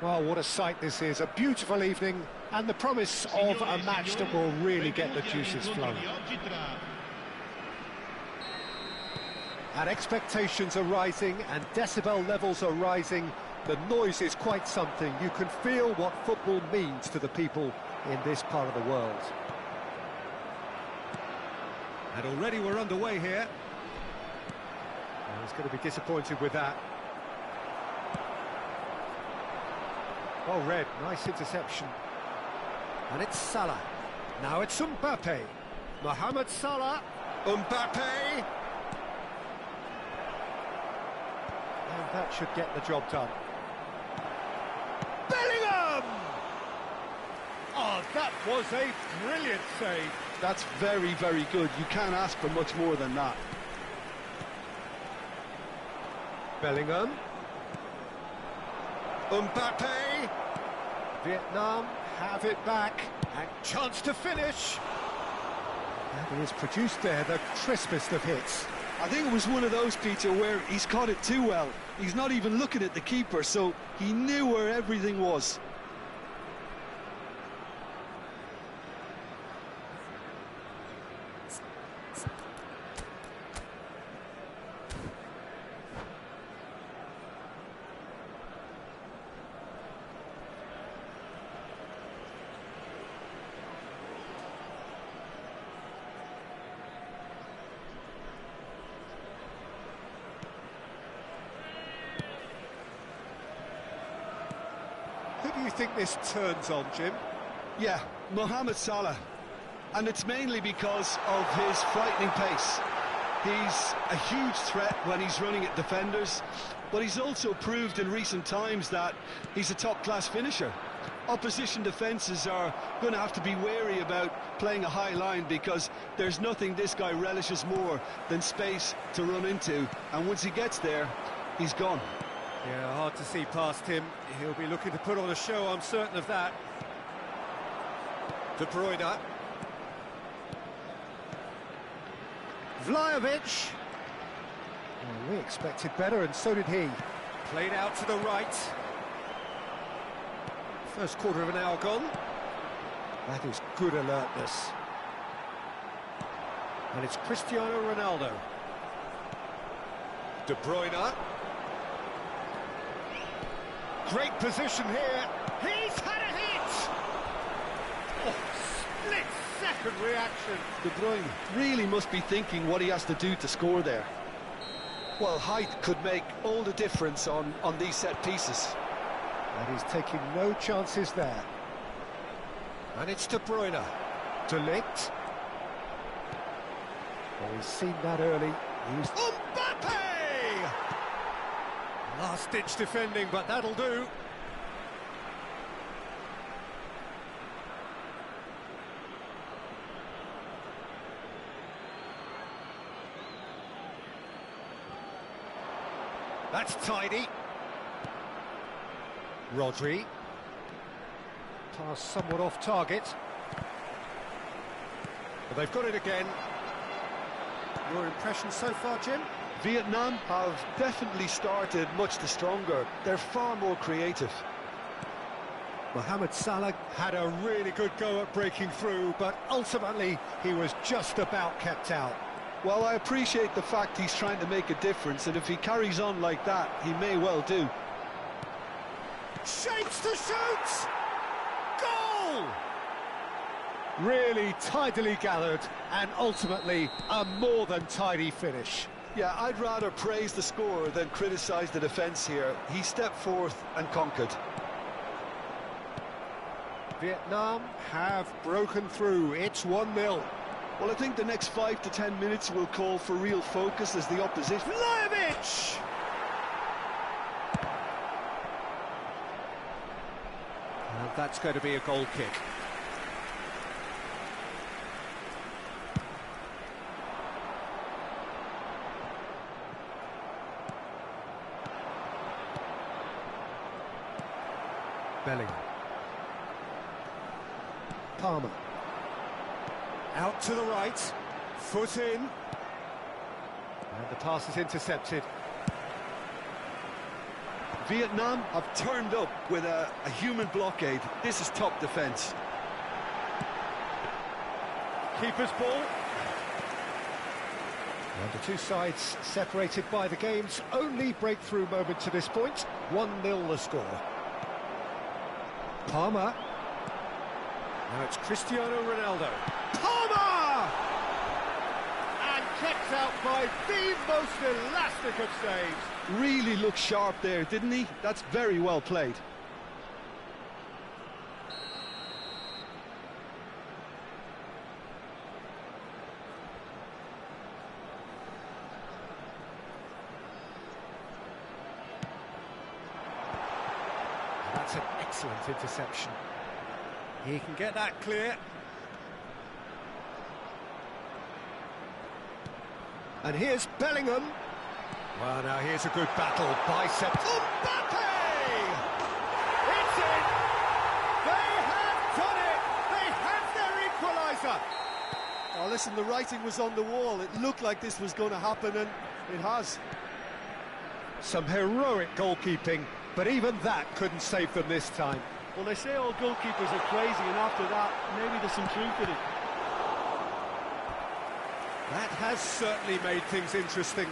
Well, what a sight this is. A beautiful evening and the promise of a match that will really get the juices flowing. And expectations are rising and decibel levels are rising. The noise is quite something. You can feel what football means to the people in this part of the world. And already we're underway here. He's going to be disappointed with that. Well read, nice interception. And it's Salah. Now it's Mbappe. Mohamed Salah. Mbappe. And that should get the job done. Bellingham! Oh, that was a brilliant save. That's very, very good. You can't ask for much more than that. Bellingham. Mbappe. Vietnam have it back. And chance to finish. And he has produced there the crispest of hits. I think it was one of those, Peter, where he's caught it too well. He's not even looking at the keeper, so he knew where everything was. Who do you think this turns on, Jim? Yeah, Mohamed Salah. And it's mainly because of his frightening pace. He's a huge threat when he's running at defenders, but he's also proved in recent times that he's a top-class finisher. Opposition defences are going to have to be wary about playing a high line because there's nothing this guy relishes more than space to run into, and once he gets there, he's gone. Yeah, hard to see past him. He'll be looking to put on a show, I'm certain of that. De Bruyne. Vlahovic. Well, we expected better, and so did he. Played out to the right. First quarter of an hour gone. That is good alertness. And it's Cristiano Ronaldo. De Bruyne. Great position here. He's had a hit! Oh, split-second reaction. De Bruyne really must be thinking what he has to do to score there. Well, height could make all the difference on these set pieces. And he's taking no chances there. And it's De Bruyne. De Ligt. Well, he's seen that early. He's Mbappe! Last-ditch defending, but that'll do. That's tidy. Rodri. Pass somewhat off target. But they've got it again. Your impression so far, Jim? Vietnam have definitely started much the stronger. They're far more creative. Mohamed Salah had a really good go at breaking through, but ultimately he was just about kept out. Well, I appreciate the fact he's trying to make a difference, and if he carries on like that, he may well do. Shapes to shoot! Goal! Really tidily gathered, and ultimately a more than tidy finish. Yeah, I'd rather praise the scorer than criticise the defence here. He stepped forth and conquered. Vietnam have broken through. It's 1-0. Well, I think the next 5 to 10 minutes will call for real focus as the opposition... Vlahovic! And that's going to be a goal kick. Bellingham. Palmer. Out to the right. Foot in. And the pass is intercepted. Vietnam have turned up with a human blockade. This is top defence. Keeper's ball. And the two sides separated by the game's only breakthrough moment to this point. 1-0 the score. Palmer. Now it's Cristiano Ronaldo. Palmer! And kept out by the most elastic of saves. Really looked sharp there, didn't he? That's very well played. That's an excellent interception. He can get that clear. And here's Bellingham. Well, now here's a good battle. Bicep. Mbappe! It's in! They have done it! They have their equaliser! Well, listen, the writing was on the wall. It looked like this was going to happen, and it has. Some heroic goalkeeping, but even that couldn't save them this time. Well, they say all goalkeepers are crazy, and after that, maybe there's some truth in it. That has certainly made things interesting.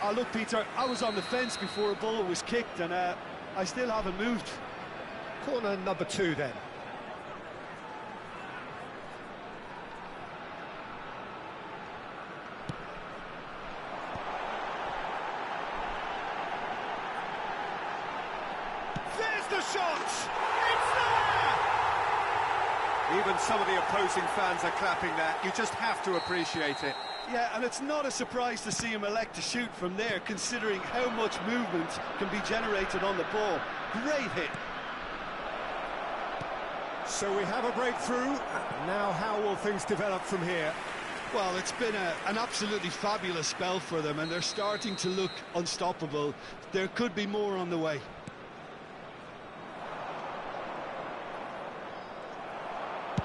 Oh, look, Peter, I was on the fence before a ball was kicked, and I still haven't moved. Corner number 2 then. There's the shot! It's there! Even some of the opposing fans are clapping that. You just have to appreciate it. Yeah, and it's not a surprise to see him elect to shoot from there, considering how much movement can be generated on the ball. Great hit. So we have a breakthrough. Now how will things develop from here? Well, it's been an absolutely fabulous spell for them, and they're starting to look unstoppable. There could be more on the way.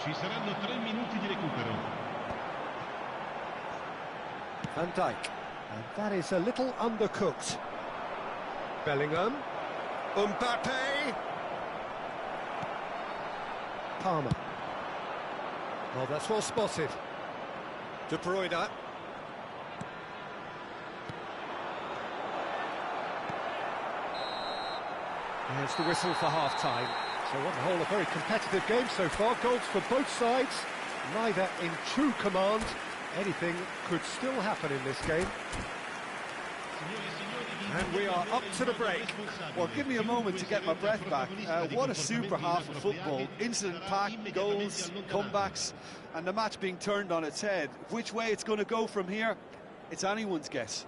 Ci saranno 3 minuti di recupero. Van Dijk. And that is a little undercooked. Bellingham. Mbappe. Palmer. Well, that's well spotted. De Bruyne. Here's the whistle for half-time. So on the whole, a very competitive game so far. Goals for both sides, neither in true command. Anything could still happen in this game. And we are up to the break. Well, give me a moment to get my breath back. What a super half of football. Incident-packed, goals, comebacks, and the match being turned on its head. Which way it's going to go from here, it's anyone's guess.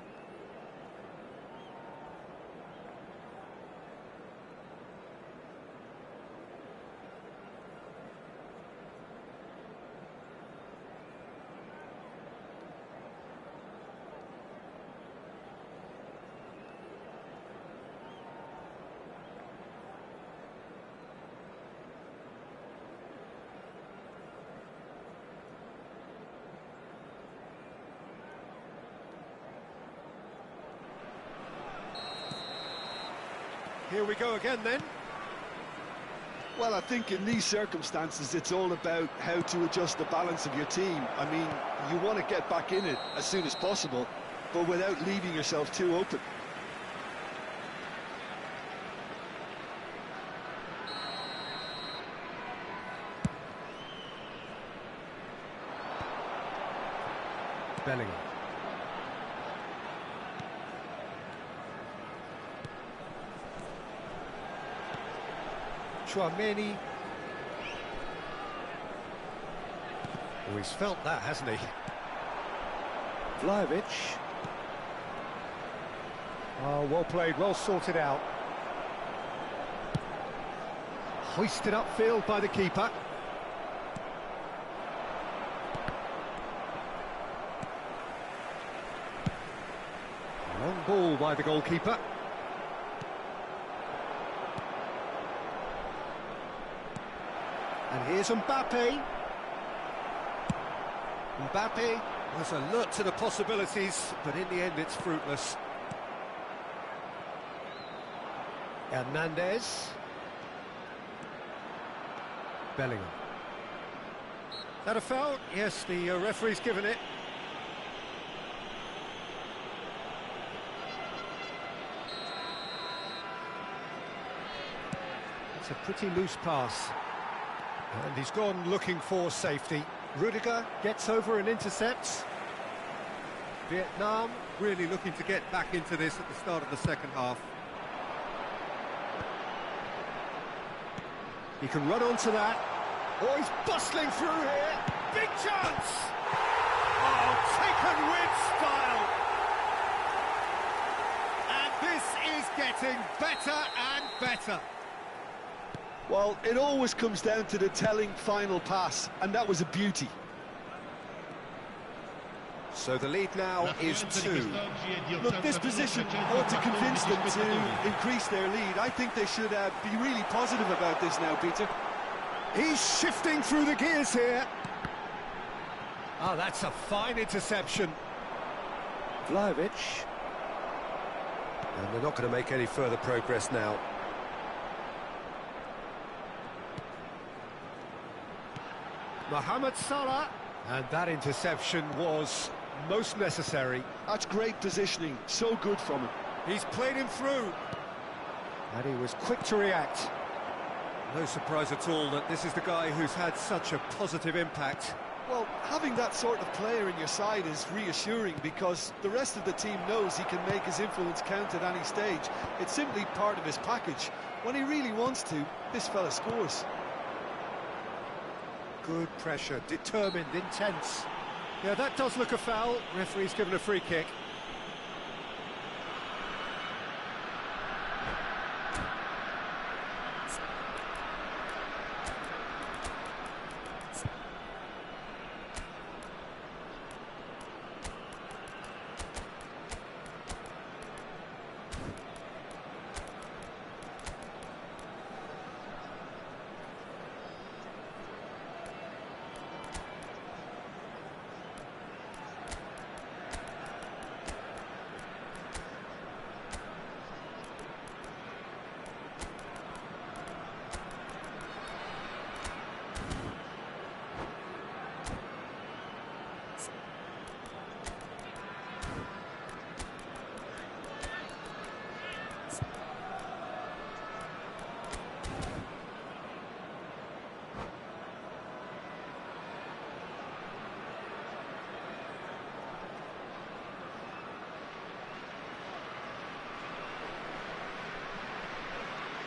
Here we go again then. Well, I think in these circumstances, it's all about how to adjust the balance of your team. I mean, you want to get back in it as soon as possible, but without leaving yourself too open. Bellingham. Tchouaméni. Oh, he's felt that, hasn't he? Vlahovic. Oh, well played, well sorted out. Hoisted upfield by the keeper. Long ball by the goalkeeper. And here's Mbappe. Mbappe was alert to the possibilities, but in the end it's fruitless. Hernandez. Bellingham. Is that a foul? Yes, the referee's given it. It's a pretty loose pass. And he's gone looking for safety. Rudiger gets over and intercepts. Vietnam really looking to get back into this at the start of the second half. He can run onto that. Oh, he's bustling through here. Big chance! Oh, taken with style. And this is getting better and better. Well, it always comes down to the telling final pass, and that was a beauty. So the lead now is 2. Look, this position ought to convince them to increase their lead. I think they should be really positive about this now, Peter. He's shifting through the gears here. Oh, that's a fine interception. Vlahovic. And they're not going to make any further progress now. Mohamed Salah. And that interception was most necessary. That's great positioning, so good from him. He's played him through. And he was quick to react. No surprise at all that this is the guy who's had such a positive impact. Well, having that sort of player in your side is reassuring because the rest of the team knows he can make his influence count at any stage. It's simply part of his package. When he really wants to, this fella scores. Good pressure, determined, intense. Yeah, that does look a foul. Referee's given a free kick.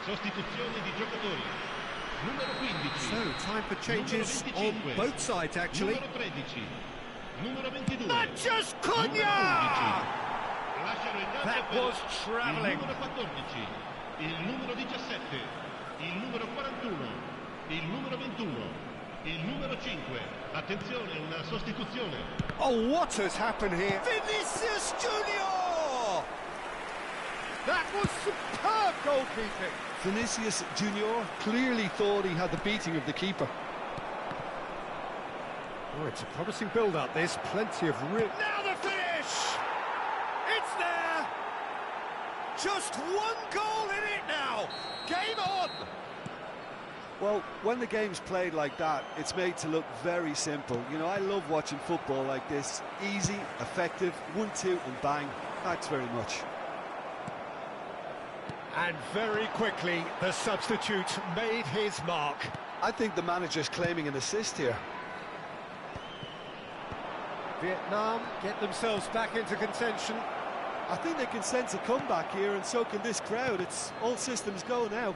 Sostituzione di giocatori. Numero 15. So, time for changes on both sides, actually. Numero 13. Numero 22. Mathias Cunha! Lasciano il campo That per was travelling. il numero 14, il numero 17, il numero 41, il numero 21, il numero 5. Attenzione, una sostituzione. Oh, what has happened here? Vinicius Junior! That was superb goalkeeping. Vinicius Junior clearly thought he had the beating of the keeper. Oh, it's a promising build-up, this. Plenty of room. Now the finish! It's there! Just one goal in it now! Game on! Well, when the game's played like that, it's made to look very simple. You know, I love watching football like this. Easy, effective, 1-2 and bang. Thanks very much. And very quickly, the substitute made his mark. I think the manager's claiming an assist here. Vietnam get themselves back into contention. I think they can sense a comeback here, and so can this crowd. It's all systems go now.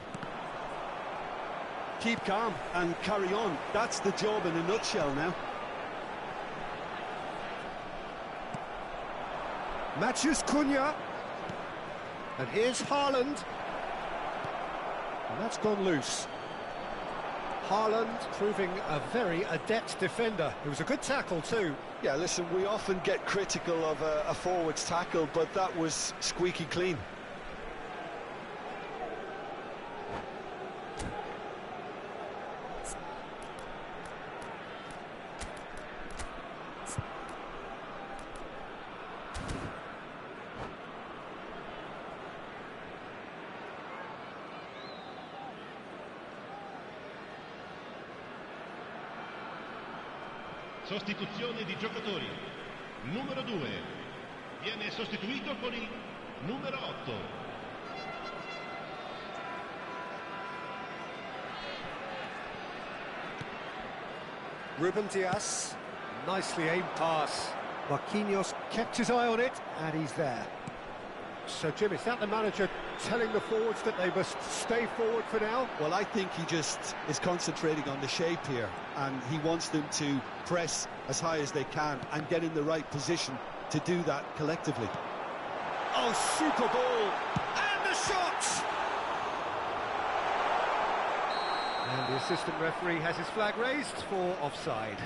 Keep calm and carry on. That's the job in a nutshell now. Mathias Cunha. And here's Haaland. And that's gone loose. Haaland proving a very adept defender. It was a good tackle too. Yeah, listen, we often get critical of a forward's tackle, but that was squeaky clean. Sostituzione di giocatori. Numero 2 viene sostituito con il numero 8. Ruben Dias, nicely aimed pass. Marquinhos kept his eye on it, and he's there. So, Jim, is that the manager telling the forwards that they must stay forward for now? Well, I think he just is concentrating on the shape here, and he wants them to press as high as they can and get in the right position to do that collectively. Oh, super ball! And the shot! And the assistant referee has his flag raised for offside.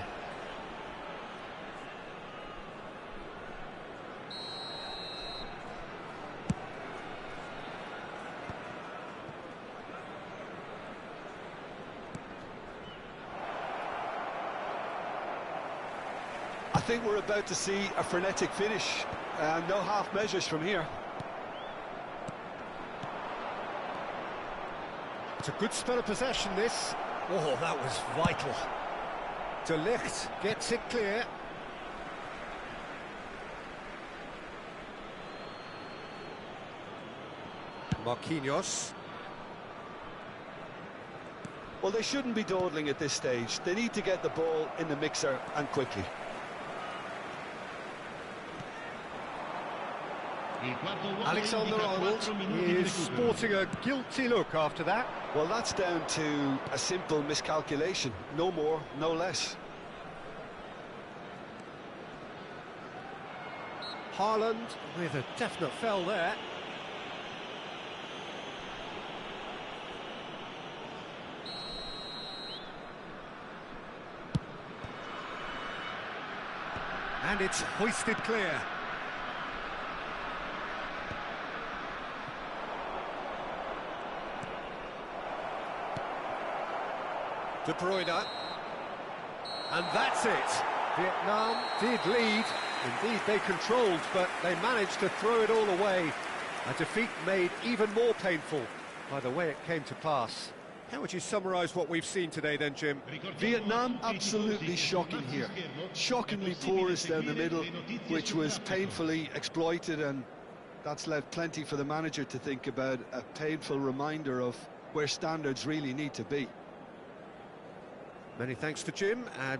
think we're about to see a frenetic finish. No half measures from here. It's a good spell of possession, this. Oh, that was vital. De Ligt gets it clear. Marquinhos. Well, they shouldn't be dawdling at this stage. They need to get the ball in the mixer, and quickly. Alexander-Arnold is sporting a guilty look after that. Well, that's down to a simple miscalculation. No more, no less. Haaland with a definite foul there. And it's hoisted clear. De Bruyne. And that's it. Vietnam did lead. Indeed, they controlled, but they managed to throw it all away. A defeat made even more painful by the way it came to pass. How would you summarise what we've seen today then, Jim? Vietnam absolutely shocking here. Shockingly porous down the middle, which was painfully exploited, and that's left plenty for the manager to think about. A painful reminder of where standards really need to be. Many thanks to Jim, and